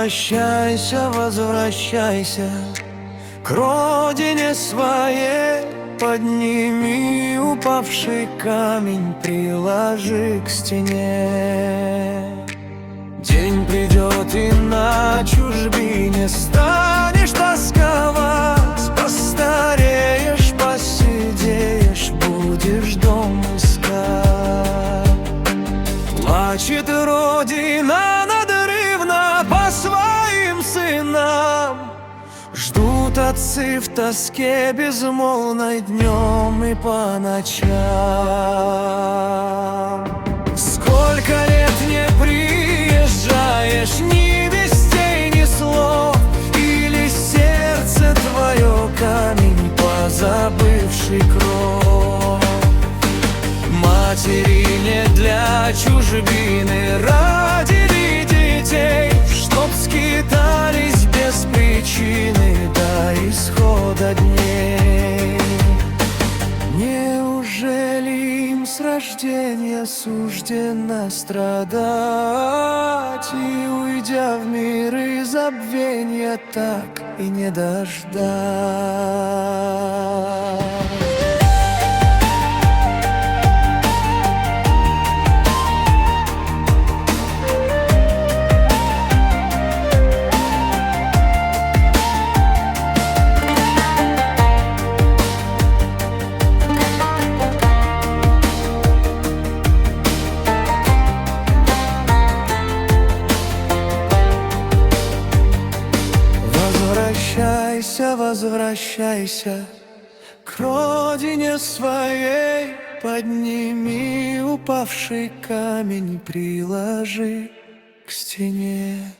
Возвращайся, возвращайся к родине своей. Подними упавший камень, приложи к стене. День придет, и на чужбине станешь тосковать. Постареешь, поседеешь, будешь дом искать. Плачет родина надрывно по своим сынам. Ждут отцы в тоске безмолвной днем и по ночам. Сколько лет не приезжаешь, ни вестей, ни слов, или сердце твое камень, позабывший кровь. Матери не для чужбины родили детей, чтоб скитались без причины до исхода дней. Неужели им с рождения суждено страдать, и, уйдя в миры забвенья, так и не дождать? Возвращайся, возвращайся к родине своей. Подними упавший камень, приложи к стене.